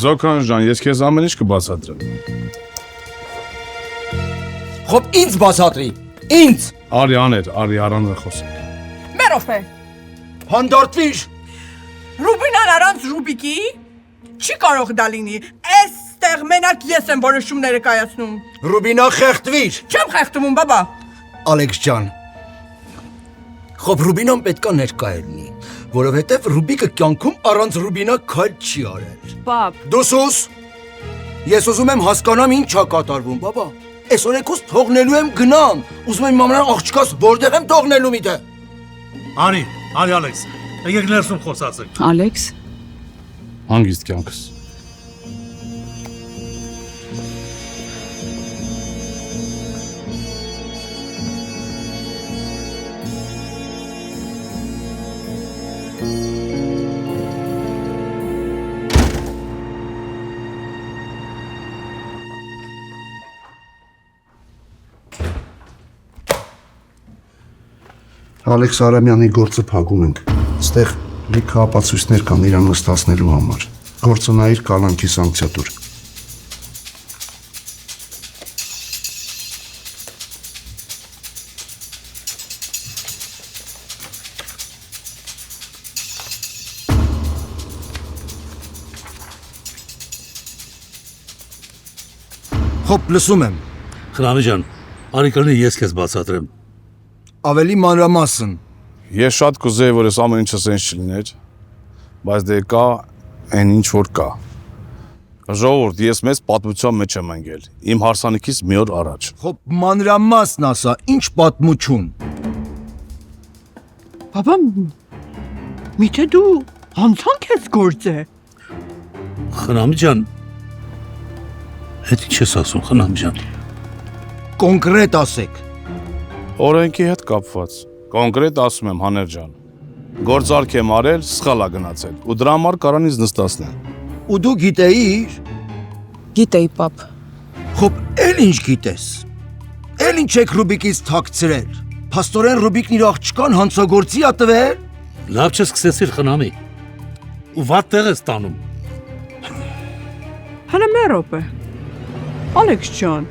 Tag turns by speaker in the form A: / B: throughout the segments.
A: Զոքան ջան, ես քեզ ամեն ինչ կբացատրեմ։
B: Խոբ ինձ բացատրի, ինձ։
A: Արի առանձը խոսենք։
C: Մերով է։
B: Հանդարտվիր։
C: Ռուբինան առանց Ռուբիկի չի կարող դա լինի։ Այստեղ մենակ ես եմ որոշումները կայացնում։
B: Ռուբինա խեղդվիր։
C: Չեմ խեղդվում, բաբա։
B: Ալեքս ջան։ Խոբ Ռուբինան պետքա ներկա լինի, որովհետև Ռուբիկը կյանքում առանց Ռուբինա քայլ չի արել։
D: Պապ,
B: Դուսուս։ Ես ուզում եմ հասկանամ ինչ է կատարվում, բաբա։ Այսօր եկուս թողնելու եմ գնամ։ Ուզում եմ մաման աղջկաս որտեղ եմ թողնելու միտը։
E: Արի Ալեքս, եկեք ներսում խոսացեք։
D: Ալեքս,
A: Հանգիստ կյանքս։
F: Ալեքս Արամյանի գործը փակում ենք։ Այստեղ լիքը ապացույցներ կան իրան նստացնելու համար։ Գործունայիր կալանքի սանկցիա տուր։
B: Խոբ լսում եմ։
E: Խնամի ջան, արի կլինի ես քեզ բացատրեմ։
B: Ավելի մանրամասն։
A: Ես շատ կուզեի, որ ես ամեն ինչը սենց չլիներ, բայց դե կա այն ինչ որ կա։ Ժողովուրդ, ես մեծ պատմության մեջ եմ ընկել։ Իմ հարսանիքից մի օր առաջ։
B: Խոբ մանրամասն ասա, ինչ պատմություն։
C: Բաբա, միթե դու հանցանք ես գործը։
E: Խնամի ջան, հետ ինչ ես ասում, խնամի ջան։
B: Կոնկրետ ասեք։
A: Օրենքի հետ կապված։ Կոնկրետ ասում եմ, Հաներ ջան։ Գործարք եմ արել, սխալ ա գնացել, ու դրա համար կարանից նստացնեն։
B: Ու դու գիտեիր։
D: գիտեի պապ։
B: Խոբ էլ ինչ գիտես։ Էլ ինչ եք Ռուբիկից թաքցրել։ Փաստորեն Ռուբիկն իր աղջկան հանցագործի ա տվել։
E: Լավ չսկսեցիր խնամի։ Ու վատ տեղ ես տանում։
C: Հələ մերով է։ Ալեքս ջան։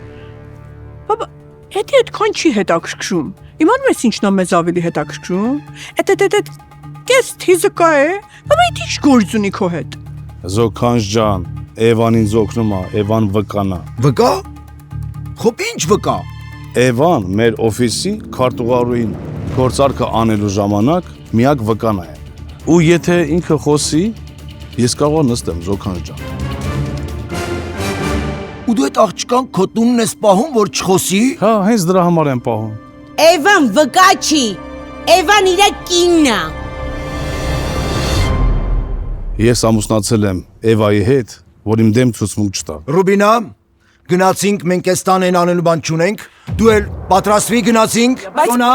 C: Բաբա, հետի այդքան չի հետաքրքրում։ Իմանում ես ինչն է մեզ ավելի հետաքրքրում։ Էդ կես թիզը կա է։ Բաբա, այդ ինչ գործ ունի քո հետ։
A: Զոքանջ ջան, Էվան ինձ օգնում ա, Էվան վկանա։
B: Վկա։ Խոբ ինչ վկա։
A: Էվան մեր օֆիսի քարտուղարուին գործարքը անելու ժամանակ միակ վկան է։ Ու եթե ինքը խոսի, ես կարող նստեմ, Զոքանջ ջան։
B: Ու դու այդ աղջկան քո տունն ես պահում, որ չխոսի։
A: Հա, հենց դրա համար եմ պահում։
G: Էվան վկա չի, Էվան իր կինն է։
A: Ես ամուսնացել եմ Էվայի հետ, որ իմ դեմ ցուցմունք չտա։
B: Ռուբինա, գնացինք, մենք այս տան են անելու բան չունենք։ Դու էլ պատրաստվի գնացինք։ Սոնա,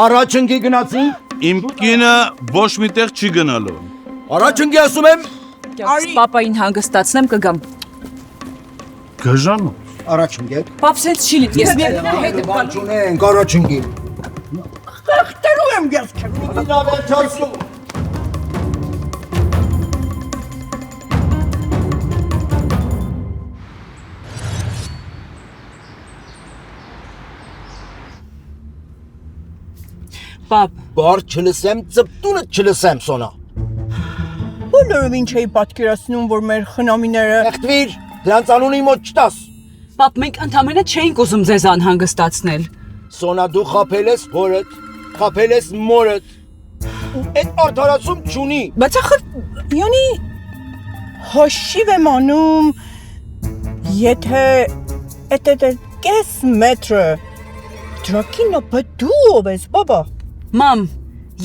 B: առաջ ընկի գնացինք։
A: Իմ կինը ոչ միտեղ չի գնալու։
B: Առաջ ընկի ասում եմ։
D: Պապային հանգստացնեմ կգամ։
A: Գժան։
B: Առաջ ընկեք։
D: Պապ սենց չի լիտ, ես հետ եմ
B: Բան չունենք, առաջ ընկի։
C: Խեղդելու եմ ես քեզ։
B: Ռուբինա վերջացու։
D: Պապ,
B: Բար չլսեմ, ծպտունը չլսեմ, Սոնա։
C: Բոլորով ինչ էի պատկերացնում, որ մեր խնամիները
B: Եղտվիր, դրանց անունի մոտ չտաս։
D: պապ, մենք ընդամենը չէինք ուզում ձեզ անհանգստացնել։
B: Սոնա, դու խափել ես հորդ, խափել ես մորդ։ Ու այդ արդարացում չունի։
C: Բայց ախր յանի հաշիվ եմ անում եթե այդ կես մետրը դրակինը դու ով ես բաբա
D: Մամ,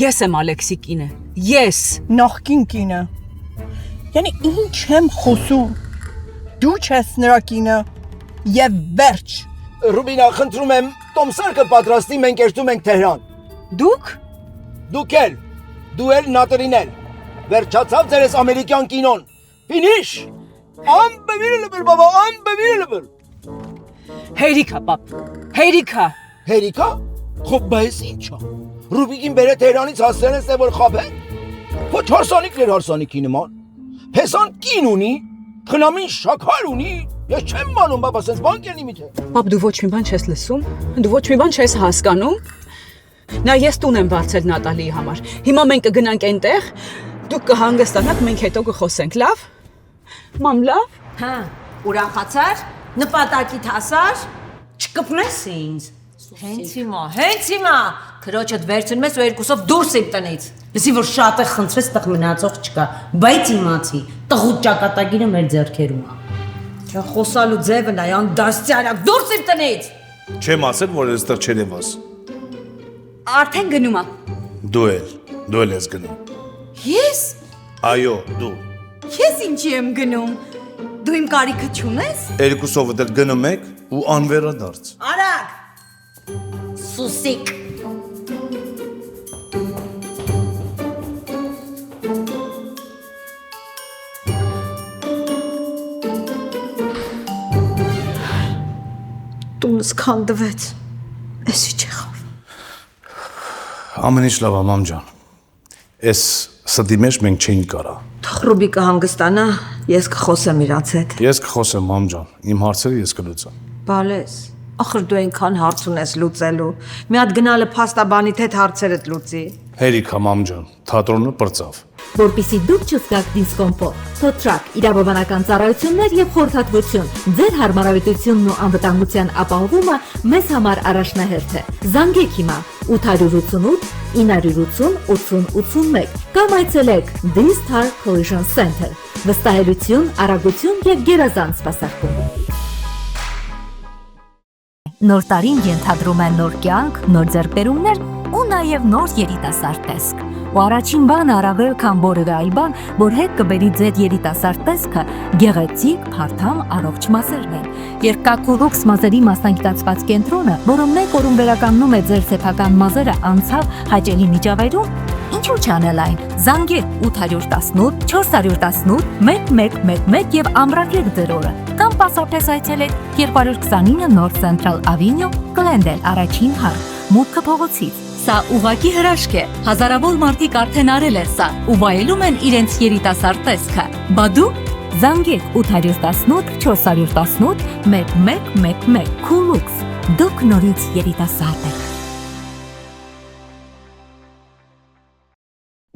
D: ես եմ Ալեքսի կինը։ Ես։
C: նախկին կինը յանի ինչ եմ խոսում դու չես նրա կինը եւ վերջ
B: Ռուբինա, խնդրում եմ, տոմսարկը պատրաստի, մենք երթում ենք Թեհրան։
D: Դուք։
B: Դու էլ Նատերին էլ։ Վերջացավ ձեր այս ամերիկյան կինոն։ Ֆինիշ։ Unbelievable, բաբա, unbelievable։
D: Հերիքա, պապ։ Հերիքա։
B: Հերիքա։ Խոբ բայց ինչա։ Ռուբիկին բերե Թեհրանից հասցրել ես, որ խաբեն։ Ոչ հարսանիքն էր հարսանիքի նման։ Փեսան կին ունի։ Խնամին շաքար ունի։ Ես չեմ մանում, բաբա, sense բան կենի միթե։
D: Պապ, դու ոչ մի բան չես լսում, դու ոչ մի բան չես հասկանում։ Նա ես տուն եմ վարձել Նատալիի համար։ Հիմա մենք կգնանք այնտեղ, դուք կհանգստանաք, մենք հետո կխոսենք, լավ։ Մամ, լավ։
G: Հա, ուրախացար, նպատակիդ հասար, չկպնես ինձ։ Հենց հիմա, քրոջդ վերցնում ես ու երկուսով դուրս իմ տնից։ Լսի որ շատ է խնդրես տեղ մնացող չկա, բայց իմացի, տղուտ ճակատագիրը մեր ձեռքերում է։ Չէ խոսալու ձևը նայ անդաստիարակ դուրս իմ տնից։
A: Չեմ ասել, որ այստեղ չերևաս։
D: Արդեն գնում է։
A: Դու էլ ես գնում։
H: Ես?
A: Այո, դու։
H: Ես ինչի եմ գնում։ Դու իմ կարիքը չունես։
A: Երկուսով դեռ գնում եք ու անվերադարձ։
G: Արագ։ Սուսիկ։
H: Տունս քանդվեց։ Էսի չեղավ։
A: Ամեն ինչ լավ է, մամ ջան։ Էս ստի մեջ մենք չէինք կարա։
H: Թող Ռուբիկը հանգստանա, ես կխոսեմ իրաց հետ։
A: Ես կխոսեմ, մամ ջան։ Իմ հարցերը ես կլուծեմ։
H: Բալես, ախր դու այնքան հարց ունես լուծելու։ Մի հատ գնալը փաստաբանիդ հետ հարցերդ լուծի։
A: Հերիք է, մամ ջան։ Թատրոնը պրծավ։
I: Որպեսզի դուք չզգաք դիսկոմֆորտ, թոթրակ, իրավաբանական ծառայություններ եւ խորհրդատվություն, ձեր հարմարավետությունն ու անվտանգության ապահովումը մեզ համար առաջնահերթ է։ Զանգեք հիմա 888 980 8081 կամ այցելեք D-Star Collision Center։ Վստահելություն, արագություն եւ գերազանց սպասարկում։ Նոր տարին ենթադրում է նոր կյանք, նոր ձեռքբերումներ ու նաև նոր երիտասարդ տեսք։ Ու առաջին բանը առավել քան որևէ այլ բան, որ հետ կբերի ձեր երիտասարդ տեսքը, գեղեցիկ, փարթամ, առողջ մազերն են։ Երբ Կակուրոքս մազերի մասնագիտացված կենտրոնը, որը մեկ օրում վերականգնում է ձեր սեփական մազերը անցավ հաճելի միջավայրում, ինչու՞ չանել այն։ Զանգեք 818 418 1111 եւ ամրագրեք ձեր օրը։ Կամ պասապտես այցելեք 229 North Central Avenue, Glendale, առաջին հարկ, մուտքը փողոցից։ Սա ուղակի հրաշք է։ Հազարավոր մարդիկ արդեն արել են սա ու վայելում են իրենց երիտասարդ տեսքը։ Բա դու զանգեք 818 418 1111 Coolux։ Դուք նորից երիտասարդ եք։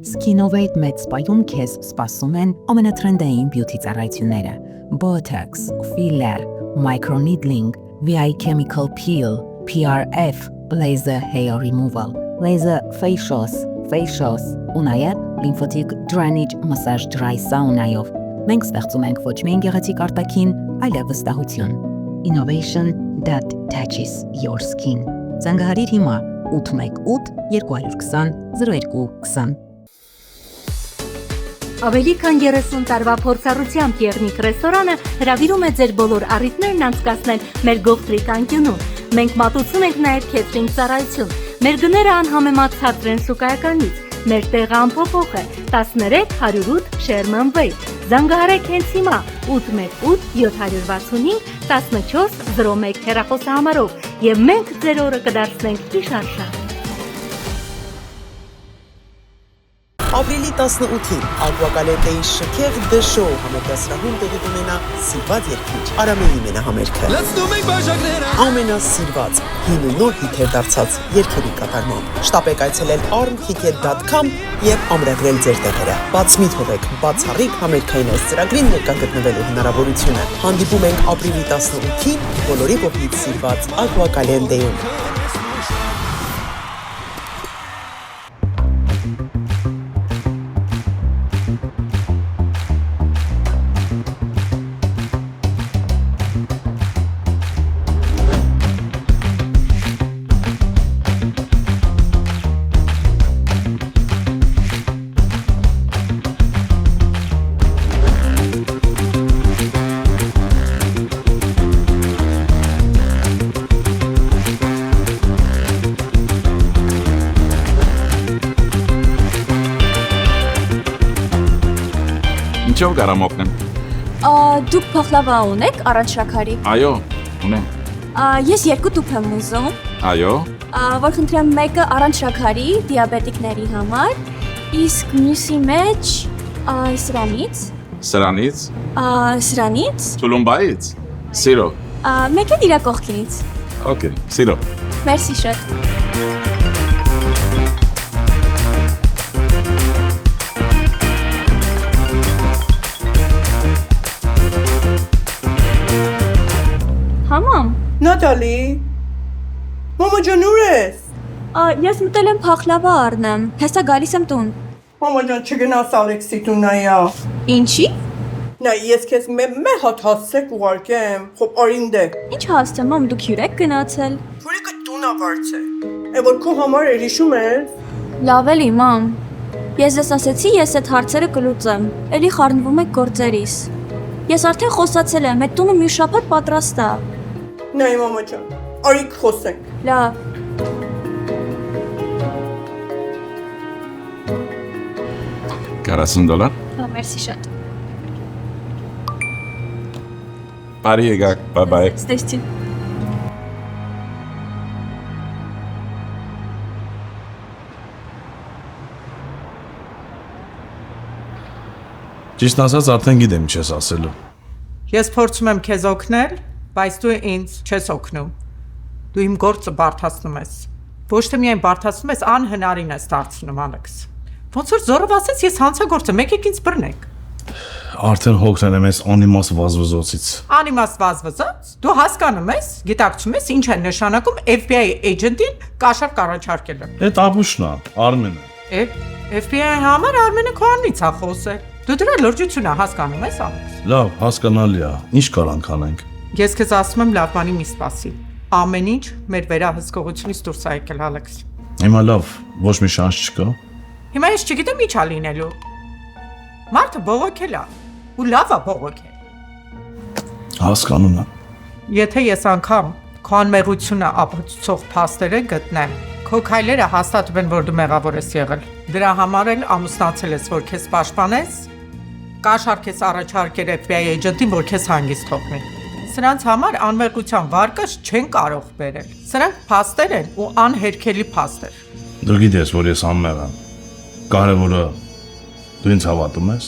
I: Skinnovate Med Spa-ում քեզ սպասում են ամենատրենդային բյութի ծառայությունները՝ Botox, filler, microneedling, VI chemical peel, PRF, laser hair removal, laser facials, ու նաև lymphatic drainage massage dry sauna-ով։ Մենք ստեղծում ենք ոչ միայն գեղեցիկ արտաքին, այլև վստահություն։ Innovation that touches your skin։ Զանգահարիր հիմա 818 220 0220։ Ավելի քան 30 տարվա փորձառությամբ Եղնիկ ռեստորանը հրավիրում է ձեր բոլոր առիթներն անցկացնել մեր գողտրիկ անկյունում։ Մենք մատուցում ենք նաև քեթրինգ ծառայություն։ Մեր գները անհամեմատ ցածր են շուկայականից։ Մեր տեղը անփոփոխ է 13 108 Sherman Way։ Զանգահարեք հենց հիմա 818 765 1401 հեռախոսահամարով եւ մենք ձեր օրը կդարձնենք հիշարժան։
J: Ապրիլի 18-ին Ակվակալենտեի շքեղ դշոու համերգասրահում տեղի կունենա սիրված երգիչ Արամեի մենահամերգը։ Ամենասիրված հին ու նոր հիթեր դարձած երգերի կատարմամբ։ Շտապեք այցելել armticket.com եւ ամրագրել ձեր տեղերը։ Բաց մի թողեք, բացառիկ համերգային այս ծրագրին ներկա գտնվելու հնարավորությունը։ Հանդիպում ենք ապրիլի 18-ին բոլորի կողմից սիրված Ակվակալենտեում։
K: Ինչով կարամ օգնեմ։
L: Դուք փախլավա ունեք առանց շաքարի։
K: Այո, ունեմ։
L: Ես երկու տուփ եմ ուզում։
K: Այո։
L: Որ խնդրեմ մեկը առանց շաքարի դիաբետիկների համար, իսկ մյուսի մեջ սրանից։
K: Սրանից,
L: Սրանից։
K: Թուլումբայից, Սիրո։
L: Մեկ էլ իրա կողքինից։
K: Okay, Սիրո։
L: Մերսի շատ։ Համամ։
C: Նատալի։ Մամա ջան, ուր ես։
L: Ես մտել եմ փախլավա առնեմ։ Հեսա գալիս եմ տուն։
C: Մամա ջան, չգնաս Ալեքսի տուն նայա։
L: Ինչի։
C: Նա ես քեզ մեր հատ հասցեք ուղարկեմ։ Խոբ արինդե։
L: Ինչ հասցեմ, մամ, դուք հյուրեք գնացել։
C: Փորիկը տուն ավարցե։ Է որ քո համար էր հիշում ես։
L: Լավ էլի, մամ։ Ես ես ասեցի, ես այդ հարցերը կլուծեմ։ Էլի խառնվում եք գործերիս։ Ես արդեն խոսացել եմ, այդ տունը մի շաբաթ պատրաստ է։
C: Նայ մամա ջան, արի խոսենք։
L: Լավ։
K: $40.
L: Մերսի շատ։
K: Բարի եկաք, bye-bye։
L: Ստեսի։
A: Ճիշտ ասած արդեն գիտեմ ինչ ես ասելու։
M: Ես փորձում եմ քեզ օգնել, բայց դու ինձ չես օգնում։ Դու իմ գործը բարդացնում ես։ Ոչ թե միայն բարդացնում ես, անհնարին ես դարձնում, Ալեքս։ Ոնց որ զորով ասես, ես հանցագործ եմ, եկեք ինձ բռնեք։
A: Արդեն հոգնել եմ այս անիմաս վազվզոցից։
M: Անիմաստ վազվզած։ Դու հասկանում ես, գիտակցում ես ինչ է նշանակում FBI էջենտին կաշառք առաջարկելը։
A: Այդ ապուշն է, Արմենը։
M: FBI-ի համար Արմենը քո անունից է խոսել։ Դու դրա լրջությունը հասկանում ես, Ալեքս։
A: Լավ, հասկանալի է։ Ինչ կարանք անենք։
M: Ես քեզ ասում եմ լավ բանի մի սպասի։ Ամեն ինչ մեր վերահսկողությունից դուրս է եկել, Ալեքս։
A: Հիմա լավ, ոչ մի շանս չկա։
M: Հիմա ես չգիտեմ ինչ ա լինելու։ Մարդը բողոքել է, ու լավ է բողոքել։
A: Հասկանում եմ։
M: Եթե ես անգամ քո անմեղությունը ապացուցող փաստեր գտնեմ, քո քայլերը հաստատում են, որ դու մեղավոր ես եղել։ Դրա համար էլ ամուսնացել ես, որ քեզ պաշտպանես, կաշառք ես առաջարկել FBI էջենտին, որ քեզ հանգիստ թողնի։ Սրանց համար անմեղության վարկաշ չեն կարող բերել։ Սրանք փաստեր են ու անհերքելի փաստեր։
A: Դու գիտես, որ ես անմեղ եմ։ Կարևորը դու ինձ հավատում ես։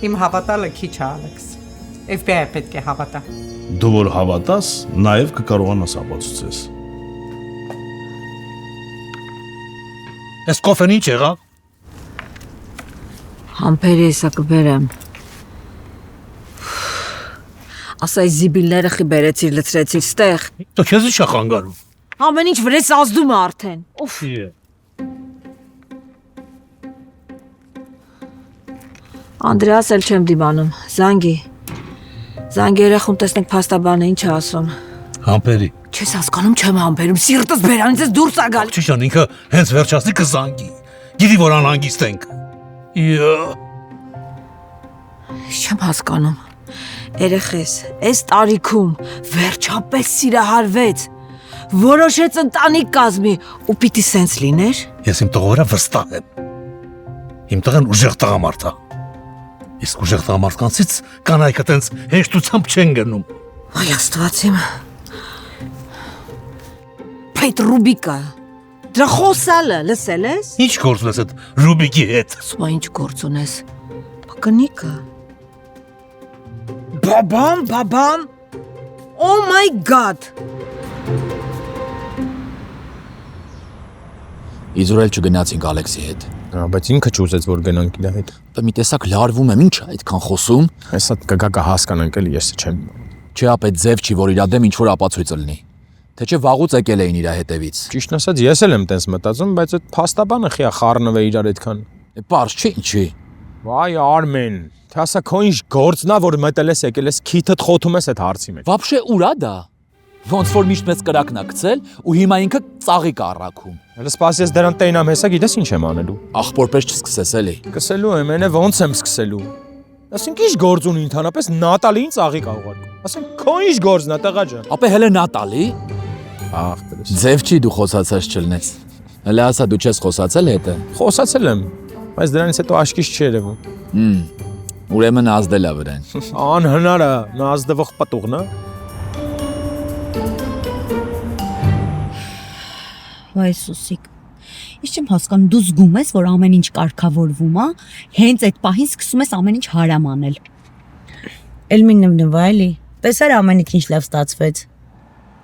M: Իմ հավատալը քիչ է, Ալեքս։ FBI-ը պետք է հավատա։
A: Դու որ հավատաս, նաև կկարողանաս ապացուցես։
E: Այս կոֆեն ինչ եղավ։
H: Համբերի հեսա կբերեմ։ Ասա այս զիբիլները խի բերեցիր, լցրեցիր ստեղ։
E: Դու քեզ ինչ խանգարում։
H: Ամեն ինչ վրես ազդում է արդեն։ Ուֆ։ Անդրեաս էլ չեմ դիմանում, Զանգի երախում տեսնենք փաստաբանը ինչ է ասում։
E: Համբերի։
H: Չես հասկանում չեմ համբերում, սիրտս բերանից ես դուրս ա գալի։
E: Չիչան ինքը հենց վերջացնի կզանգի։ Գիտի որ անհանգիստ ենք։
H: Չեմ հասկանում։ Երեխես, այս տարիքում վերջապես սիրահարվեց, որոշեց ընտանիք կազմի ու պիտի սենց լիներ։
E: Ես իմ տղորա վստահ եմ։ Իմ տղան ուժեղ տղամարդ է։ Իսկ ուժեղ տղամարդկանցից կանայքը տենց հեշտությամբ չեն գնում։
H: Այ Աստված իմ։ Այդ Ռուբիկը, դրա խոսալը, լսել ես։
E: Ինչ գործ ունես այդ Ռուբիկի հետ։
H: Սա ինչ գործ ունես։ Բակնիկը։ Բաբան։ Oh my God։
N: Իզուր էլ չգնացինք Ալեքսի հետ։
O: Բայց ինքը չուզեց որ գնանք իր հետ։
N: Մի տեսակ լարվում եմ, ինչ է այդքան խոսում։
O: Հեսա կգա հասկանանք էլ ես չեմ։
N: Չէ, ապետ ձև չի, որ իր դեմ ինչ որ ապացույց լինի։ Թե չէ վաղուց եկել էին իր հետևից։
O: Ճիշտն ասած ես էլ եմ տենց մտածում, բայց այդ փաստաբանը խիա խառնվե իրար այդքան։
N: Պարզ չի, ինչի։
O: Վայ Արմեն, թե ասա քո ինչ գործնա որ մտել ես եկել ես քիթդ խոթում ես այդ հարցի մեջ։
N: Վաբշե ուրա դա։ Ոնց որ միշտ մեծ կրակն է գցել ու հիմա ինքը ծաղիկ է առաքում։
O: Հələ սպասես դրան տենամ հեսա գիտես ինչ եմ անելու։
N: Ախպորպես չսկսես էլի։
O: Սկսելու եմ, այնե ոնց եմ սկսելու։ Ասենք ինչ գործ ունի ընդհանրապես Նատալին ծաղիկ ա ուղարկում։ Ասենք քո ինչ գործն է տղա ջան։
N: Ապե հələ Նատալի։
O: Ախ, դրես։
N: Ձև չի դու խոսացած չլնես։ Հələ ասա դու չես խոսացել հետը։
O: Խոսացել եմ, բայց դրանից հետո աշկից չի երևում։
N: Ուրեմն ազդել է վրան։
O: Անհնար է, նա ազդվող պատուղն է։
H: Վայ Սուսիկ,
P: Ես չեմ հասկանում, դու զգում ես, որ ամեն ինչ կարգավորվում է, հենց այդ պահին սկսում ես ամեն ինչ հարամ անել։
G: Էլ մի նվնվա էլի։ Տեսար ամեն ինչ լավ ստացվեց։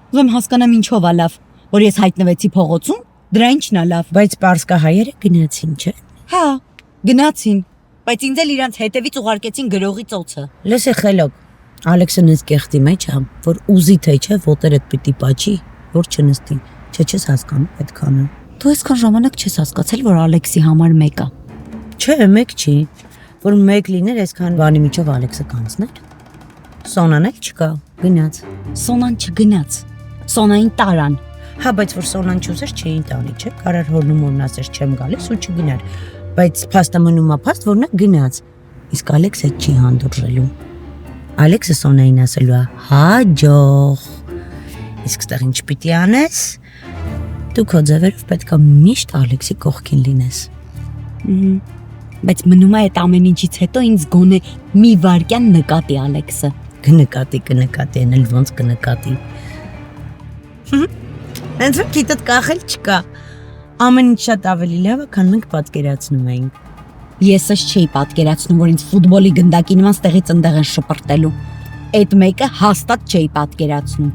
P: Ուզում հասկանամ ինչով է լավ, որ ես հայտնվեցի փողոցում, դրա ինչն է լավ։
G: Բայց պարսկահայերը գնացին, չէ՞։
P: Հա, գնացին, բայց ինձ էլ իրանց հետևից ուղարկեցին գրողի ծոցը։
G: Լսի խելոք, Ալեքսը նես կեղտի մեջ է, որ ուզի թե չէ ոտերդ պիտի պաչի, որ չնստի, չես հասկանում այդքանը։
P: Դու այսքան ժամանակ չես հասկացել, որ Ալեքսի համար մեկ է։
G: Չէ, մեկ չի, որ մեկ լիներ այսքան բանի միջով Ալեքսը կանցներ։ Սոնան էլ չկա, գնաց։
P: Սոնան չգնաց, Սոնային տարան։
G: Հա, բայց որ Սոնան չուզեր չէին տանի, չէ՞, կարար հորնում օրն ասեր չեմ գալիս ու չգնար։ Բայց փաստը մնում է փաստ, որ նա գնաց։ Իսկ Ալեքսը չի հանդուրժելու։ Ալեքսը Սոնային ասելու է հաջող։ Իսկ ստեղ ինչ պիտի անես։ Դու քո ձևերով պետք է միշտ Ալեքսի կողքին լինես։
P: Բայց մնում է այդ ամեն ինչից հետո ինձ գոնե մի վարքյան նկատի Ալեքսը։
G: Կնկատի, էն էլ ոնց կնկատի։ Հենց որ գիտդ կախել չկա։ Ամեն ինչ շատ ավելի լավ է, քան մենք պատկերացնում էինք։
P: Եսս չէի պատկերացնում, որ ինձ ֆուտբոլի գնդակի նման ստեղից ընդեղ են շպրտելու։ Այդ մեկը հաստատ չէի պատկերացնում։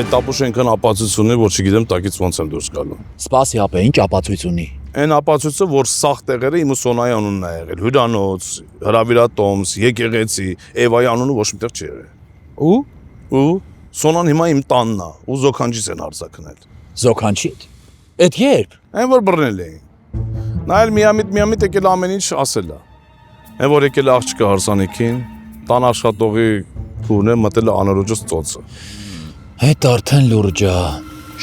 A: Այդ տապուշը այնքան ապացույց ունի, որ չգիտեմ տակից ոնց եմ դուրս գալու։
N: Սպասի ապա, ինչ ապացույց ունի։
A: Այն ապացույցը, որ սաղ տեղերը իմ ու Սոնայի անունն է եղել, հյուրանոց, հրավիրատոմս, եկեղեցի, Էվայի անունը ոչ միտեղ չի եղել։ Ու Սոնան հիմա իմ տանն է, ու Զոքանչից են արձակնել։
N: Զոքանչիդ։ Էդ երբ։
A: Այն որ բռնել էին։ Նա էլ միամիտ եկել ամեն ինչ ասել է։ Այն որ եկել աղջիկը հարսանիքին, տան աշխատողի քուրն է մտել է անորոջոց ծոցը։
N: Այդ արդեն լուրջ է։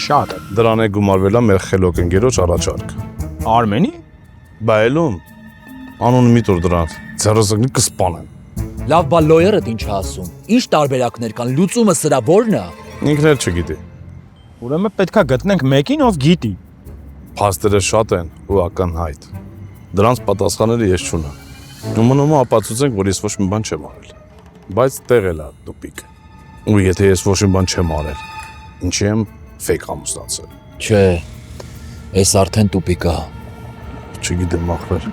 O: Շատ է։
A: Դրան է գումարվել է մեր խելոք ընկերոջ առաջարկը։
O: Արմենի։
A: Բայելում։ Անունը մի տոր դրանց։ Ձեռսակնի կսպանեն։
N: Լավ, բա լոյերդ ինչ է ասում։ Ինչ տարբերակներ կան, լուծումը սրա ո՞րն է։
A: Ինքն էլ չգիտի։
O: Ուրեմն պետքա գտնենք մեկին, ով գիտի։
A: Փաստերը շատ են ու ակնհայտ։ Դրանց պատասխանները ես չունեմ։ Մնում ապացուցենք, որ ես ոչ մի բան չեմ արել։ Բայց տեղել է տուպիկ։ Ու եթե ես ոչ մի բան չեմ արել, ինչի եմ ֆեյք ամուսնացել։
N: Չէ, այս արդեն տուպիկ է։
A: Չգիտեմ ախր։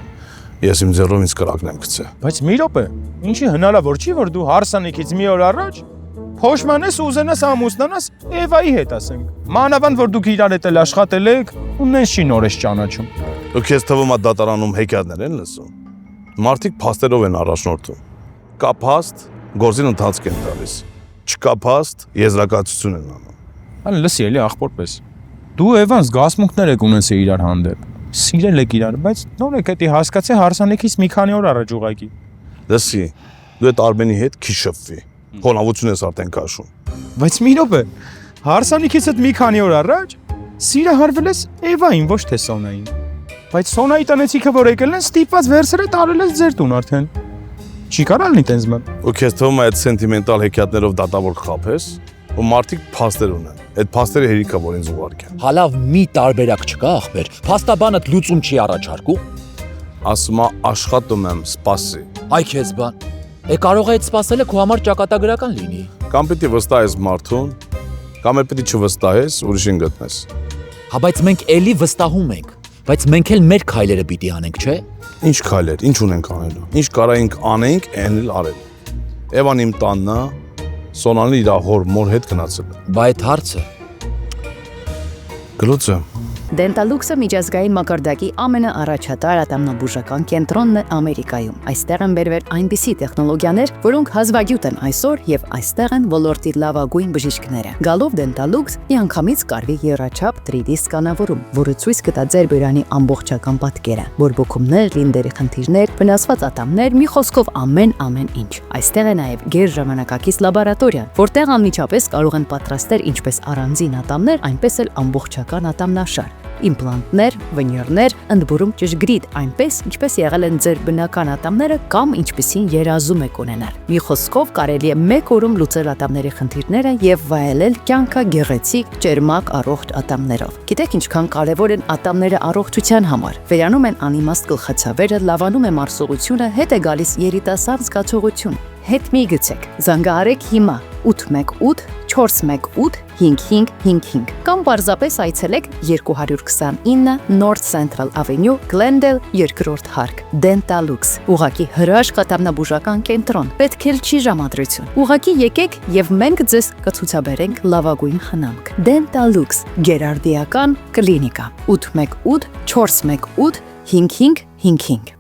A: Ես իմ ձեռով ինձ կրակն եմ գցել։
O: Բայց մի րոպե, ինչի հնարավոր չի, որ դու հարսանիքից մի օր առաջ փոշմանես ու ուզենաս ամուսնանաս Էվայի հետ, ասենք։ Մանավանդ որ դուք իրար հետ էլ աշխատել եք ու նենց չի նորից ճանաչում։
A: Ու քեզ թվում է դատարանում հեքիաթներ են լսում։ Մարդիկ փաստերով են առաջնորդում։ Կա փաստ, գործին ընթացք են տալիս։ Չկա փաստ, եզրակացություն են անում։
O: Հələ լսի էլի աղբորպես։ Դու Էվան զգացմունքներ եք ունեցել իրար հանդեպ։ Սիրել եք իրար, բայց նոր եք էտի հասկացի հարսանիքից մի քանի օր առաջ ուղակի։
A: Լսի, դու այդ Արմենի հետ քիչ շփվի։ Խոնավություն ես արդեն քաշում։
O: Բայց մի րոպե, հարսանիքից հետ մի քանի օր առաջ սիրահարվել ես Էվային, ոչ թե Սոնային։ Բայց Սոնայի տնեցիքը որ եկել են, ստիպված վերցրել տարել ես ձեր տուն արդեն։ Չի կարա լինի տենց բան։
A: Ու քեզ թվում է այդ սենտիմենտալ հեքիաթներով դատավոր կխափես, ու մարդիկ փաստեր ունեն։ Այդ փաստերը հերիքա որ ինձ ուղարկեն։
N: Հալավ մի տարբերակ չկա, ախպեր։ Փաստաբանդ լուծում չի առաջարկում։
A: Ասում է աշխատում եմ, սպասի։
N: Այ քեզ բան։ Կարող է այդ սպասելը քո համար ճակատագրական լինի։
A: Կամ պիտի վստահես մարդուն, կամ էլ պիտի չվստահես, ուրիշին գտնես։
N: Հա, բայց մենք էլի վստահում ենք, բայց մենք էլ մեր քայլերը պիտի անենք, չէ՞։
A: Ինչ քայլեր, ինչ ունենք անելու։ Ինչ կարայինք անենք, այն էլ արել։ Էվան իմ տանն է, Սոնանը իր հոր մոր հետ գնացել է։
N: Բա այդ հարցը։
A: Գլուծը։
Q: Դենտալուքսը միջազգային մակարդակի ամենաառաջատար ատամնաբուժական կենտրոնն է Ամերիկայում։ Այստեղ են բերվել այնպիսի տեխնոլոգիաներ, որոնք հազվագյուտ են այսօր եւ այստեղ են ոլորտի լավագույն բժիշկները։ Գալով Դենտալուքս միանգամից կարվի եռաչափ 3D սկանավորում, որը ցույց կտա ձեր բյուրանի ամբողջական պատկերը, բորբոքումներ, լինդերի խնդիրներ, վնասված ատամներ, մի խոսքով ամեն ինչ։ Այստեղ է նաեւ գերժամանակակից լաբորատորիա, որտեղ անմիջապես կարող են պատրաստել ինչպես առանձին ատամներ, այնպես էլ ամբողջական ատամնաշար։ Իմպլանտներ, վնյուրներ, ընդբուրում ճշգրիտ, այնպես ինչպես եղել են ձեր բնական ատամները կամ ինչպիսին երազում եք ունենալ։ Մի խոսքով կարելի է մեկ օրում լուծել ատամների խնդիրները եւ վայելել կյանքը գեղեցիկ, ճերմակ, առողջ ատամներով։ Գիտեք ինչքան կարեւոր են ատամները առողջության համար։ Վերանում են անիմաստ գլխացավերը, լավանում է մարսողությունը, հետ է գալիս երիտասարդ զգացողություն։ հետ մի գցեք։ Զանգահարեք հիմա 818 418 5555 կամ պարզապես այցելեք 229 North Central Avenue, Glendale, 2-րդ հարկ, Dentalux։ Ուղղակի հրաշքատամնաբուժական կենտրոն, պետք էլ չի ժամադրություն։ Ուղղակի եկեք եւ մենք ձեզ կցուցաբերենք լավագույն խնամք։ Dentalux գերարդիական կլինիկա 818 418 5555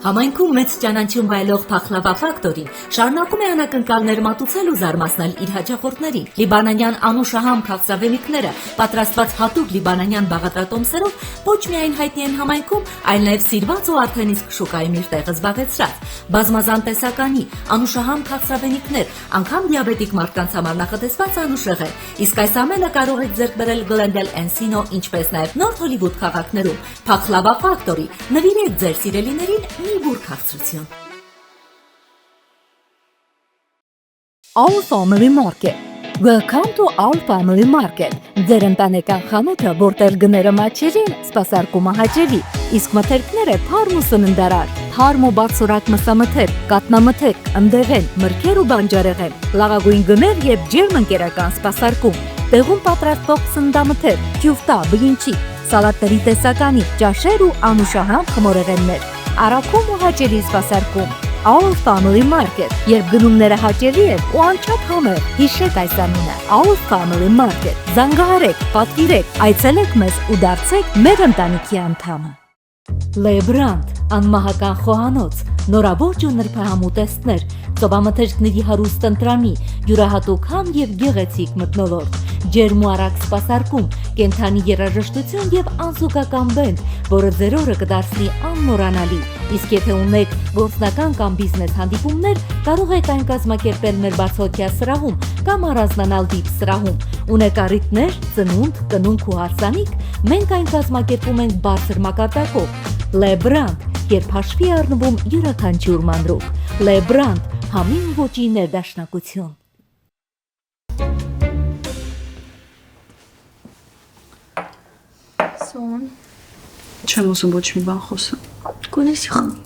R: Համայնքում մեծ ճանաչում վայելող Փախլավա ֆակտորին շարունակում է անակնկալներ մատուցել ու զարմացնել իր հաճախորդներին։ Լիբանանյան անուշահամ քաղցրավենիքները պատրաստված հատուկ լիբանանյան բաղադրատոմսերով ոչ միայն հայտնի են համայնքում, այլ նաև սիրված ու արդեն իսկ շուկայում իր տեղը զբաղեցրած։ Բազմազան տեսականի անուշահամ քաղցրավենիքներ, անգամ դիաբետիկ մարդկանց համար նախատեսված անուշեղեն։ Իսկ այս ամենը կարող եք ձեռք բերել Glendale Encino, ինչպես նաև North Hollywood քաղաքներում։ Փախլավա ֆակտորի նվիրեք ձեր սիրելիներին մի բուր քաղցրություն։
I: Our Family Market. Welcome to Our Family Market. Ձեր ընտանեկան խանութը, որտեղ գները մատչելին, սպասարկումը հաճելի, իսկ մթերքները թարմ ու սննդարար, թարմ ու բարձրակ մսամթերք, կատնամթերք, ընդեղեն, մրգեր ու բանջարեղեն, լավագույն գներ եւ ջերմ ընկերական սպասարկում, տեղում պատրաստվող սննդամթերք, քյուֆտա, բլինչի, սալատների տեսականի, ճաշեր ու անուշահամ խմորեղեններ, առաքում ու հաճելի սպասարկում։ Our Family Market. Երբ գնումները հաճելի են ու անչափ համեղ, հիշեք այս անունը։ Our Family Market. Զանգահարեք, պատվիրեք, այցելեք մեզ ու դարձեք մեր ընտանիքի անդամը։ Lebrand, անմահական խոհանոց, նորաբուրջ ու նրբահամ ուտեստներ, ծովամթերքների հարուստ ընտրանի, յուրահատուկ համ եւ գեղեցիկ մթնոլորտ, ջերմ ու արագ սպասարկում, կենդանի երաժշտություն եւ անզուգական բենդ, որը ձեր օրը կդարձնի անմոռանալի։ Իսկ եթե ունեք գործնական կամ բիզնես հանդիպումներ, կարող եք այն կազմակերպել մեր բացօթյա սրահում կամ առանձնանալ VIP սրահում։ Ունեք առիթներ, ծնունդ, կնունք ու հարսանիք, մենք այն կազմակերպում ենք բարձր մակարդակով։ Lebrand, երբ հաշվի առնվում յուրաքանչյուր մանրուք։ Lebrand, համին ոճի ներդաշնակություն։
D: Սոն, չեմ ուզում ոչ մի բան խոսեմ։
L: Գոնեսի խմի։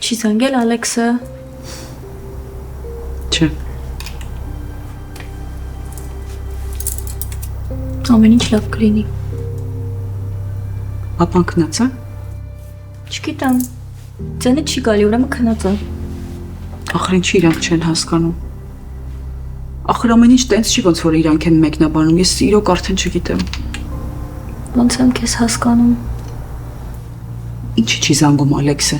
L: Չի զանգել Ալեքսը։
D: Չէ։
L: Ամեն ինչ լավ կլինի։
D: Ապան քնած է։
L: Չգիտեմ։ Ձենը չի գալի, ուրեմն քնած է։
D: Ախր ինչի իրանք չեն հասկանում։ Ախր ամեն ինչ տենց չի ոնց որ իրանք են մեկնաբանում, ես իրոք արդեն չգիտեմ։
L: Ոնց եմ քեզ հասկանում։
D: Ինչի չի զանգում Ալեքսը։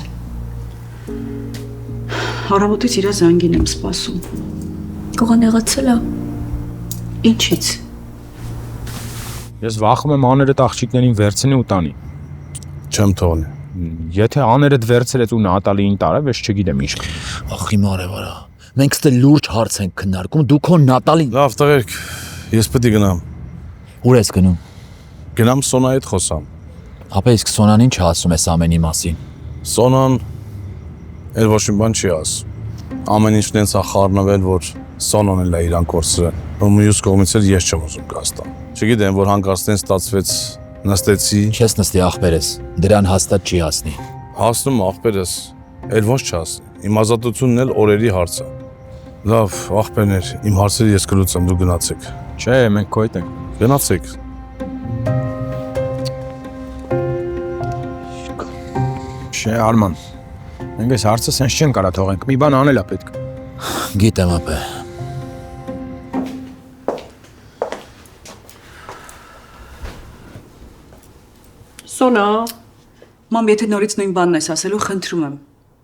D: Առավոտից իրա զանգին եմ սպասում։
L: Կողանեղացել է։
D: Ինչից։
O: Ես վախում եմ աներդ աղջիկներին վերցնի ու տանի։
A: Չեմ թողնի։
O: Եթե աներդ վերցրեց ու Նատալիին տարավ, ես չգիտեմ ինչ։
N: Ախ իմ արևարա։ Մենք ստե լուրջ հարց ենք քննարկում, դու քո Նատալին։
A: Լավ, տղերք, ես պետք է գնամ։
N: Ուր ես գնում։
A: Գնամ Սոնայի հետ խոսամ։
N: Ապա իսկ Սոնան ինչ ասում էս ամենի մասին։
A: Սոնան էլ ոչ մի բան չի ասում։ Ամեն ինչ տենց է խառնվել, որ Սոնան էլ է իրան կորցրել։ Ու մյուս կողմից էլ ես չեմ ուզում կաստամ։ Չգիտեմ, որ հանկարծեն ստացվեց, նստեցի։
N: Չես նստի աղբերս, դրան հաստատ չի հասնի։
A: Հասնում աղբերս, էլ ոչ չհասնի։ Իմ ազատությունն էլ օրերի հարց է։ Լավ, աղբերներ, իմ հարցերը ես կլուծեմ, դու գնացեք։
O: Չէ, մենք քո հետ ենք։
A: Գնացեք։
O: Չէ, Արման։ Մենք այս հարցը սենց չեն կարա թողենք, մի բան անել է պետք։
N: Գիտեմ ապա։
C: Սոնա։
D: Մամ, եթե նորից նույն բանն ես ասելու, խնդրում եմ։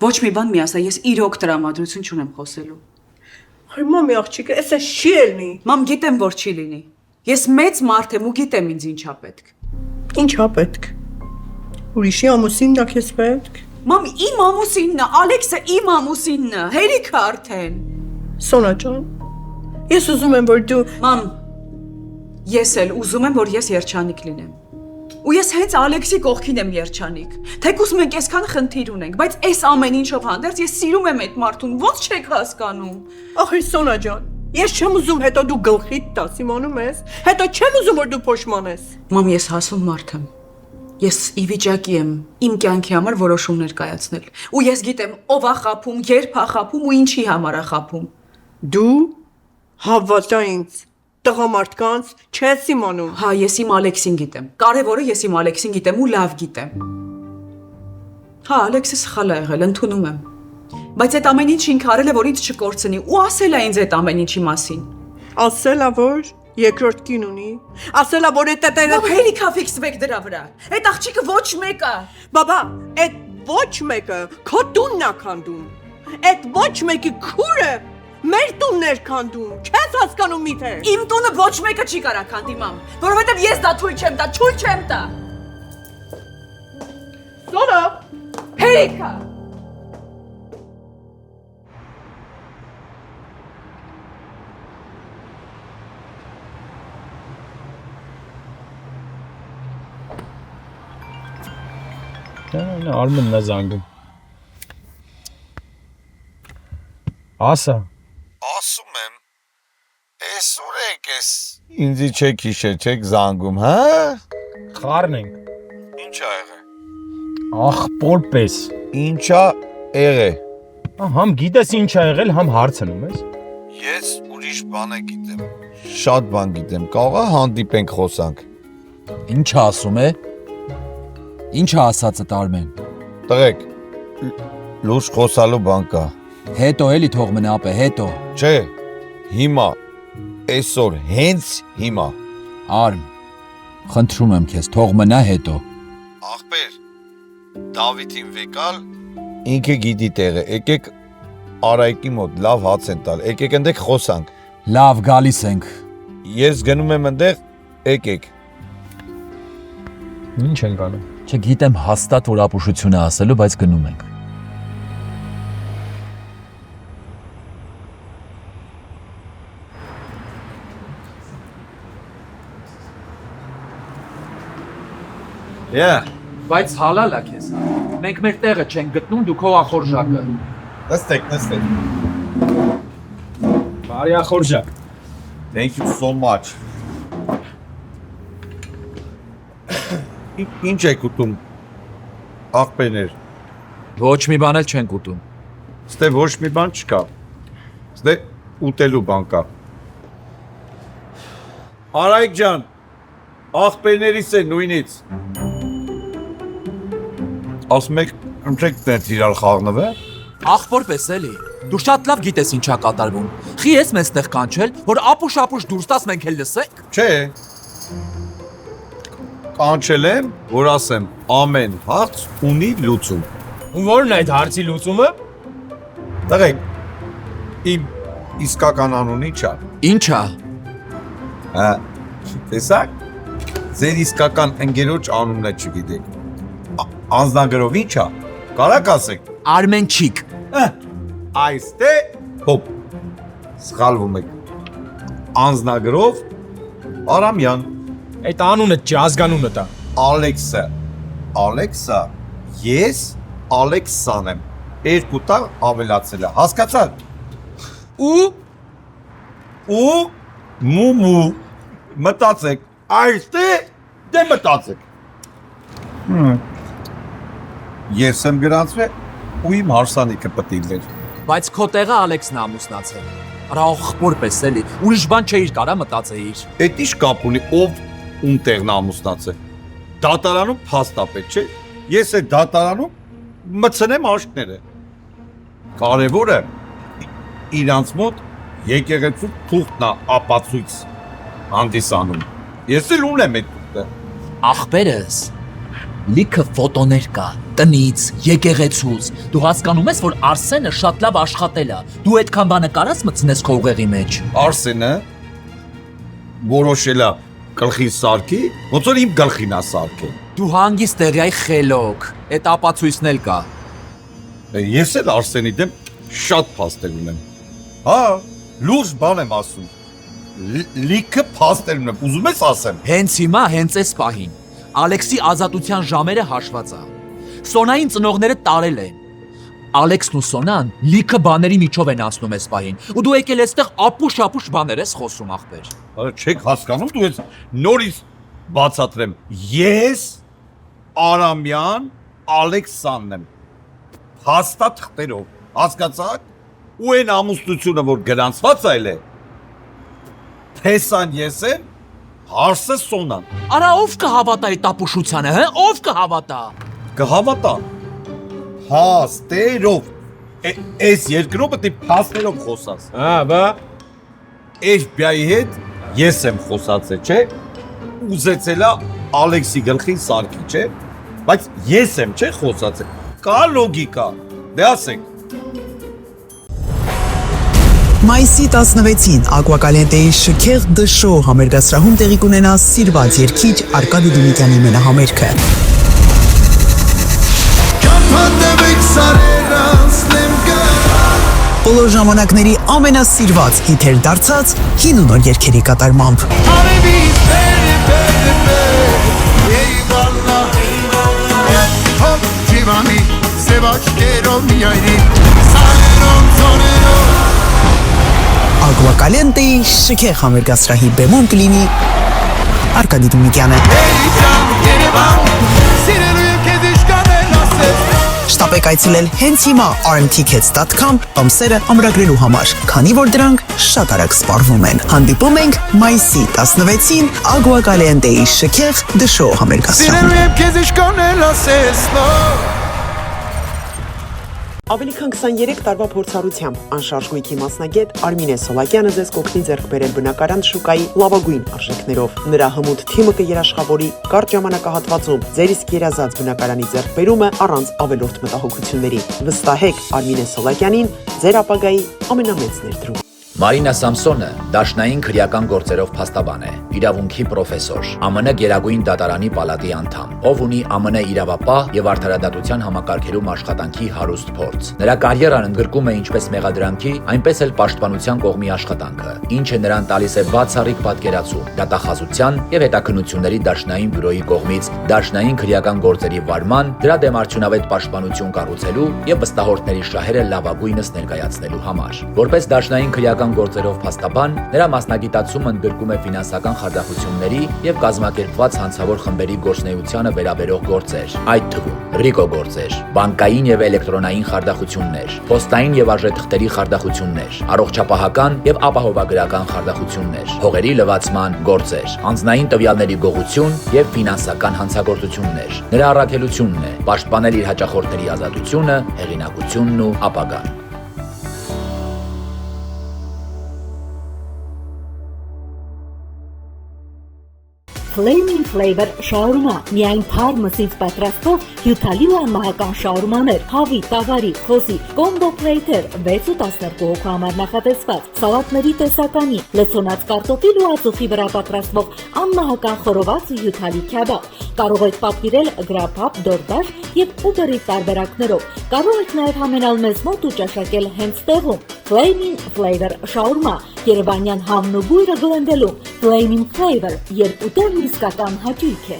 D: Ոչ մի բան մի ասա, ես իրոք տրամադրություն չունեմ խոսելու։
C: Այ մամի աղջիկը, էսը չի ելնի։
D: Մամ, գիտեմ, որ չի լինի։ Ես մեծ մարդ եմ ու գիտեմ ինձ ինչա պետք։
C: Ինչա պետք։ Ուրիշի ամուսինն է քեզ պետք։
D: Մամ, իմ ամուսինն է, Ալեքսը իմ ամուսինն է, հերիքը արդեն։
C: Սոնա ջան, ես ուզում եմ, որ դու…
D: Մամ, ես էլ ուզում եմ, որ ես երջանիկ լինեմ։ Ու ես հենց Ալեքսի կողքին եմ երջանիկ։ Թեկուզ մենք այսքան խնդիր ունենք, բայց այս ամեն ինչով հանդերձ ես սիրում եմ այդ մարդուն, ո՞նց չեք հասկանում։
C: Ախր Սոնա ջան, ես չեմ ուզում հետո դու գլխիդ տաս, իմանում ես։ Հետո չեմ ուզում, որ դու փոշմանես։
D: Մամ, ես հասուն մարդ եմ։ Ես ի վիճակի եմ իմ կյանքի համար որոշումներ կայացնել։ Ու ես գիտեմ ով է խափում, երբ է խափում ու ինչի համար է խափում։
C: Դու հավատա ինձ, տղամարդկանց չես իմանում։
D: Հա, ես իմ Ալեքսին գիտեմ։ Կարևորը ես իմ Ալեքսին գիտեմ ու լավ գիտեմ։ Հա, Ալեքսը սխալ է եղել, ընդունում եմ։ Բայց այդ ամեն ինչ ինքը արել է, որ ինձ չկորցնի ու ասել է ինձ այդ ամեն ինչի մասին։
C: Ասել է որ երկրորդ կին ունի։ Ասել է որ այդ տերը
D: հերիքա ֆիքսվեք դրա վրա։ Այդ աղջիկը ոչ մեկը։
C: Բաբա, այդ ոչ մեկը քո տունն է քանդում։ Այդ ոչ մեկի քուրը մեր տունն էր քանդում։ Չես հասկանում միթե։
D: Իմ տունը ոչ մեկը չի կարա քանդի մամ, որովհետև ես դա թույլ չեմ տա, չույլ չեմ տա։
C: Սոնա,
D: հերիքա։
O: Արմենն է զանգում։ Ասա։
S: Ասում եմ, այսօր եք ես ինձի չեք հիշել, չեք զանգում, հա?
O: Խառն ենք։
S: Ինչ ա եղել։
O: Ախպոր պես։
S: Ինչ ա եղել։
O: Համ գիտես ինչ ա եղել, համ հարցնում ես։
S: Ես ուրիշ բան գիտեմ։ Շատ բան գիտեմ, կարող է հանդիպենք խոսանք։
N: Ինչ ասում է։ Ինչ է ասածը Արմեն։
S: Տղեկ, լուրջ խոսալու բան կա։
N: Հետո էլի թող մնա ապե, հետո։
S: Չէ, հիմա, այսօր, հենց հիմա։
N: Արմ, խնդրում եմ քեզ, թող մնա հետո։
S: Ախպեր, Դավիթին վեկալ, ինքը գիտի տեղը, եկեք Արայիկի մոտ լավ հաց են տալ, եկեք ընդեղ խոսանք։
N: Լավ, գալիս ենք։
S: Ես գնում եմ ընդեղ, եկեք։
O: Ինչ ենք անում։
N: Չգիտեմ հաստատ որ ապուշությունը ասելու, բայց գնում ենք։ Բայց հալալ է քեզ։ Մենք մեր տեղը չենք գտնում, դու քո ախորժակը։
S: Նստեք։
O: Բարի ախորժակ։
S: Thank you so much։ Ինչ եք ուտում, աղբերներ։
N: Ոչ մի բան էլ չենք ուտում։
S: Ստե ոչ մի բան չկա։ Ստե ուտելու բան կա։ Արայիկ ջան, աղբերներից է նույնից։ Ասում եք, ընտրեք դեռ իրար խաղնվել։
N: Ախպոր պես էլի։ Դու շատ լավ գիտես ինչա կատարվում։ Խի ես մեզ տեղ կանչել, որ ապուշ դուրս տաս մենք էլ լսենք։
S: Չէ։ Կանչել եմ, որ ասեմ, ամեն հարց ունի լուծում։
O: Որն է այդ հարցի լուծումը։
S: Տղեկ, իմ իսկական անունի չա։
N: Ինչա։
S: Հա, տեսակ, ձեր իսկական ընկերոջ անունը չգիտեք։ Անձնագրով ինչա, կարակ ասեք։
N: Արմենչիկ։
S: Այստե, հոպ, սխալվում եք։ Անձնագրով Արամյան։
O: Այդ անունը չի, ազգանունը տա։
S: Ալեքսա, ես Ալեքսան եմ, երկու տաղ ավելացել է, հասկացար։ Ու մումու, մտացեք, այստե դե մտացեք։ Ես եմ գրանցվել ու իմ հարսանիքը պտիլներ։
N: Բայց քո տեղը Ալեքսն է ամուսնացել։ Արա ախպոր պես էլի, ուրիշ բան չէիր կարա մտածեիր։
S: Էդ ինչ կապ ունի, ով ում տեղն ամուսնացել։ Դատարանում փաստապետ չէ։ Ես այդ դատարանում մցնեմ աշկները։ Կարևորը իրանց մոտ եկեղեցու թուղթն է ապացույց հանդիսանում։ Ես էլ ունեմ այդ թուղթը։
N: Ախպերս լիքը ֆոտոներ կա, տնից, եկեղեցուց։ Դու հասկանում ես, որ Արսենը շատ լավ աշխատել է։ Դու այդքան բանը կարաս մտցնես քո ուղեղի մեջ։
S: Արսենը որոշել է գլխի սարքի, ոնց որ իմ գլխին է սարքել։
N: Դու հանգիստ տեղյայ խելոք, այդ ապացույցն էլ կա։
S: Ես էլ Արսենի դեմ շատ փաստեր ունեմ։ Հա, լուրջ բան եմ ասում։ Լիքը փաստեր ունեմ, ուզում ես ասեմ։
N: Հենց հիմա, հենց այս պահին Ալեքսի ազատության ժամերը հաշված է։ Սոնային ծնողները տարել են։ Ալեքսն ու Սոնան լիքը բաների միջով են անցնում այս պահին, ու դու եկել այստեղ ապուշ բաներ ես խոսում ախպեր։
S: Չեք հասկանում, դու ես նորից բացատրեմ։ Ես Արամյան Ալեքսանն եմ։ Հաստատ թղթերով, հասկացաք։ Ու այն ամուսնությունը, որ գրանցված այլ է, Թեսան ես եմ, հարսը Սոնան։
N: Արա ով կհավատա այդ տապուշությանը, հա? Ով կհավատա։
S: Կհավատա։ Փաստերով։ Այս երկրով պետք է փաստերով խոսաս։ Հա, բա։ FBI-ի հետ ես եմ խոսացել, չէ՞։ Ուզեցելա Ալեքսի գլխին սարքի, չէ՞։ Բայց ես եմ, չէ՞, խոսացել։ Կա լոգիկա։ Դե ասենք։
J: Մայիսի 16-ին Ակվակալենտեի շքեղ դշո համերգասրահում տեղի կունենա սիրված երգիչ Արկադի Դումիկյանի մենահամերգը։ Բոլոր ժամանակների ամենասիրված հիթեր դարձած հին ու նոր երգերի կատարմամբ։ Ակվակալենտեի շքեղ համերգասրահի բեմում կլինի Արկադի Դումիկյանը։ Շտապեք այցելել հենց հիմա rmtickets.com ամսերը ամրագրելու համար, քանի որ դրանք շատ արագ սպառվում են։ Հանդիպում ենք մայիսի 16-ին Ակվակալենտեի շքեղ դշո համերգասրահում։ Ավելի քան 23 տարվա փորձառությամբ անշարժ գույքի մասնագետ Արմինե Սոլակյանը ձեզ կօգնի ձեռք բերել բնակարան շուկայի լավագույն արժեքներով։ Նրա հմուտ թիմը կերաշխավորի կարճ ժամանակահատվածում ձեր իսկ երազած բնակարանի ձեռքբերումը առանց ավելորդ մտահոգությունների։ Վստահեք Արմինե Սոլակյանին, ձեր ապագայի ամենամեծ ներդրում։
N: Մարինա Սամսոնը դաշնային քրեական գործերով փաստաբան է, իրավունքի պրոֆեսոր, ԱՄՆ Գերագույն դատարանի պալատի անդամ, ով ունի ԱՄՆ իրավապահ եւ արդարադատության համակարգերում աշխատանքի հարուստ փորձ։ Նրա կարիերան ընդգրկում է ինչպես մեղադրանքի, այնպես էլ պաշտպանության կողմի աշխատանքը, ինչը նրան տալիս է բացառիկ պատկերացում դատախազության եւ հետաքննությունների դաշնային բյուրոյի կողմից դաշնային քրեական գործերի վարման, դրա դեմ արդյունավետ պաշտպանություն կառուցելու եւ վստահորդների շահերը լավագույնս ներկայացնելու համար։ Որպես դաշնային քրեական գործերով փաստաբան, նրա մասնագիտացումը ընդգրկում է ֆինանսական խարդախությունների եւ կազմակերպված հանցավոր խմբերի գործունեությանը վերաբերող գործեր, այդ թվում ռիկո գործեր, բանկային եւ էլեկտրոնային խարդախություններ, պոստային եւ արժեթղթերի խարդախություններ, առողջապահական եւ ապահովագրական խարդախություններ, հողերի լվացման գործեր, անձնային տվյալների գողություն եւ ֆինանսական հանցագործություններ։ Նրա առաքելությունն է պաշտպանել իր հաճախորդների ազատությունը, հեղինակությունն ու ապագան։
R: Flaming Flavor շաուրմա, միայն թարմսից պատրաստող հյութալի ու անմահական շաուրմաներ, հավի, տավարի, խոզի, կոմբո պլեյթեր, 6 ու 12 հոգու համար նախատեսված, սալատների տեսականի, լցոնած կարտոֆիլ ու ածուխի վրա պատրաստվող անմահական խորոված ու հյութալի քյաբաբ։ Կարող եք պատվիրել Grubhub, DoorDash եւ Uber-ի տարբերակներով։ Կարող եք նաեւ համենալ մեզ մոտ ու ճաշակել հենց տեղում։ Flaming Flavor շաուրմա, Երևանյան համն ու բույրը գլնդելու։ Flaming Flavor, երբ ուտելն իսկական հաճույք է։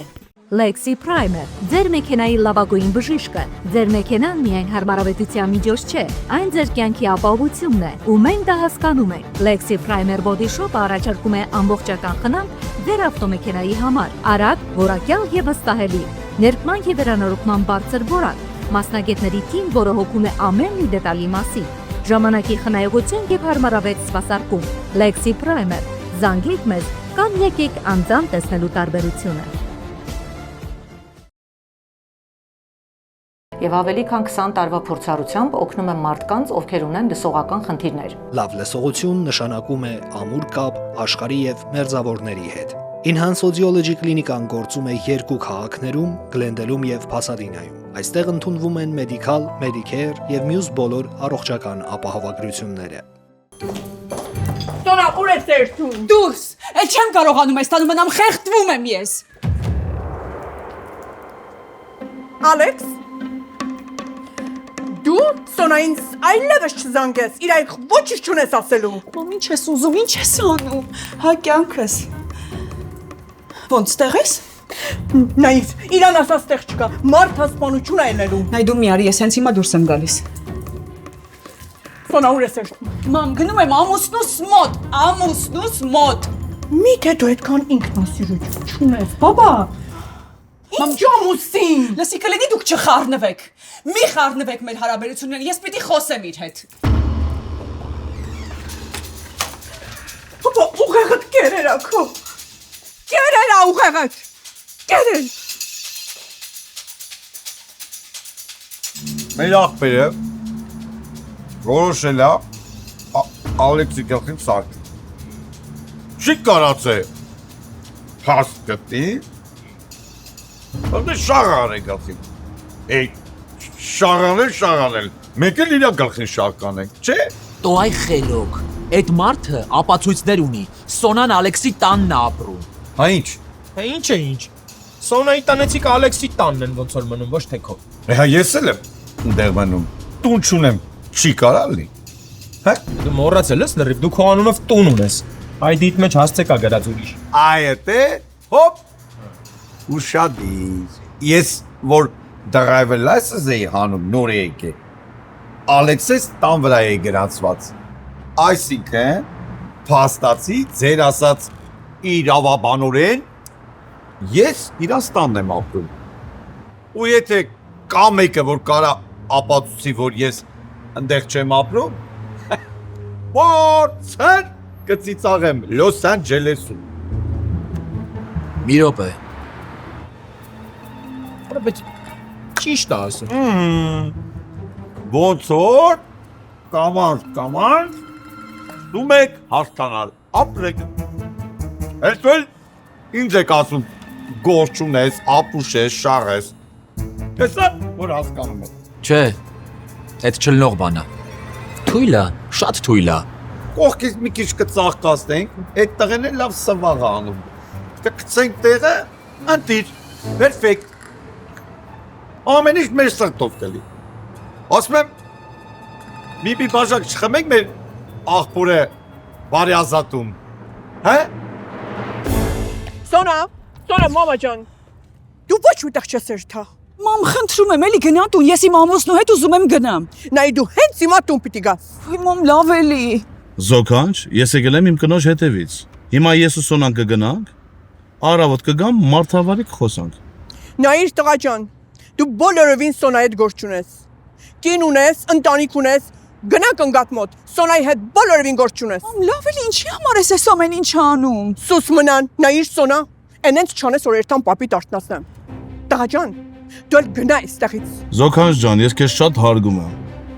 I: Lexi Primer, ձեր մեքենայի լավագույն բժիշկը։ Ձեր մեքենան միայն հարմարավետության միջոց չէ, այն ձեր կյանքի ապահովությունն է, ու մենք դա հասկանում ենք։ Lexi Primer Body Shop-ը առաջարկում է ամբողջական խնամք ձեր ավտոմեքենայի համար, արագ, որակյալ եւ վստահելի։ Ներկման եւ վերանորոգման բարձր որակ, մասնագետների թիմ, որը հոգում է ամեն մի դետալի մասին։ Ժամանակի խնայողություն եւ հարմարավետ սպասարկում։ Lexi Primer, զանգեք մեզ կամ եկեք անձամբ տեսնելու տարբերությունը։
T: Եվ ավելի քան 20 տարվա փորձառությամբ օգնում է մարդկանց, ովքեր ունեն լսողական խնդիրներ։
U: Լավ լսողություն նշանակում է ամուր կապ աշխարհի եւ մերձավորների հետ։ Enhance Audiology կլինիկան գործում է երկու քաղաքներում՝ Գլենդելում եւ Փասադինայում։ Այստեղ ընդունվում են մեդիկալ, մեդիկեյր եւ մյուս բոլոր առողջական ապահովագրությունները։
C: Տոնա, ուր ես երթում։
D: Դուրս, էլ չեմ կարողանում այս տանում մնամ, խեղդվում եմ ես։
C: Ալեքս, դու Սոնային այլևս չզանգես, իր այդ ոչինչ չունես ասելու։
D: Մամ, ինչ ես ուզում, ինչ ես անում։ Հա կյանքս։ Ոնց տեղ ես։
C: Նայիր, իրան ասած տեղ չկա, մարդ հասպանություն է ելնելու։
D: Նայ դու մի արի, ես հենց հիմա դուրս եմ գալիս։
C: Սոնա, ուր ես երթում։
D: Մամ, գնում եմ ամուսնուս մոտ։
C: Միթե դու այդքան ինքնասիրություն չունես, բաբա։ Մամ ջամուսին։
D: Լսի կլինի դուք չխառնվեք։ Մի խառնվեք մեր հարաբերությունները, ես պիտի խոսեմ իր հետ։
C: Պապա, ուղեղդ կերերա քո։ Կերերա ուղեղդ։ Կերել։
S: Մեր աղբերը որոշել է Ալեքսի գլխին սարքի։ Չի կարած է հաստ գտնի, որտե շաղան է գլխին։ Շաղանել, մենք էլ իրա գլխին շաղ կանենք, չէ։
N: Տո այ խելոք, այդ մարդը ապացույցներ ունի, Սոնան Ալեքսի տանն է ապրում։
S: Հա ինչ։
O: Հա ինչ է ինչ։ Սոնայի տանեցիք Ալեքսի տանն են ոնց որ մնում, ոչ թե քո։
S: Հա ես էլ եմ դեղ մնում, տուն չունեմ, չի կարալի։ Հա։
O: Դու մոռացել ես լրիվ, դու քո անունով տուն ունես։ Այդ դիտ մեջ հասցեկա գրած ուրիշ։
S: Այդ է, հոպ։ Ուշադիր։ Ես որ driver license էի հանում նոր եկե։ Ալեքսես տան վրա է գրանցված։ Այսինքն փաստացի ձեր ասած իրավաբանորեն ես Իրաստանն եմ ապրում։ Ու եթե կա մեկը որ կարա ապացուցի որ ես այնտեղ չեմ ապրում, Որցեն կծիծաղեմ Լոս Անջելեսում։
N: Մի րոպե։
O: Բայց ճիշտ է ասում։
S: Ոնց որ կամար դու մեկ հաղթանալ ապրեք։ Այսօր ինձ եք ասում գործ ունես, ապուշ ես, շաղ ես։ Հեսա որ հասկանում եմ։
N: Չէ, այդ չլնող բանա։ Թույլ է, շատ թույլ է։
S: Կողքից մի քիչ կծաղկացնենք, այդ տղեն է լավ սվաղ է անում։ Կգցենք տեղը, անտիր, պերֆեկտ։ Ամեն ինչ մեր սրտով կլի։ Ասում եմ, մի բաժակ չխմենք մեր աղբորը բարի ազատում, հե?
C: Սոնա, մամա ջան, դու ոչ ուտեղ չես երթա։
D: Մամ, խնդրում եմ, էլի գնա տուն, ես իմ ամուսնու հետ ուզում եմ գնամ։
C: Նայ դու հենց հիմա տուն պիտի գաս։
D: Ոյ մամ, լավ էլի։
A: Զոքանչ, ես եկել եմ իմ կնոջ հետևից։ Հիմա ես ու Սոնան կգնանք, առավոտ կգամ, մարդավարի կխոսանք։
C: Նայիր տղա ջան, դու բոլորովին Սոնայի հետ գործ ունես։ Կին ունես, ընտանիք ունես, գնանք ընկատ մոտ, Սոնայի հետ բոլորովին գործ ունես։
D: Մամ, լավ էլի, ինչի համար ես այս ամեն ինչ անում։
C: Սուս մնան, նայիր Սոնա, այնենց չանես որ երթան պապի տարտնացնեմ։ Տղա ջան, դու էլ գնա այստեղից։
A: Զոքանչ ջան, ես քեզ շատ հարգում եմ,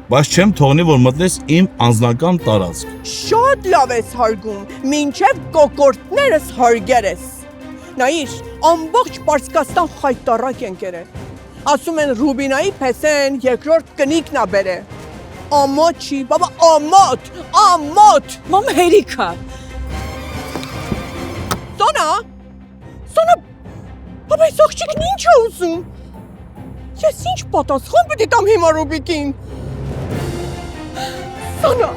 A: բայց չեմ թողնի որ մտնես իմ անձնական տարածք։
C: Շատ լավ ես հարգում, մինչև կոկորտներս հարգեր ես։ Նայիր, ամբողջ Պարսկաստան խայտարակ են կերել։ Ասում են Ռուբինայի փեսեն երկրորդ կնիկն է բերե։ Ամոթ չի, բաբա, ամոթ։
D: Մամ հերիքա։
C: Սոնա, բաբա, այս աղջիկն ինչ է ուզում։ Ես ինչ պատասխան պիտի տամ հիմա Ռուբիկին։ Սոնա։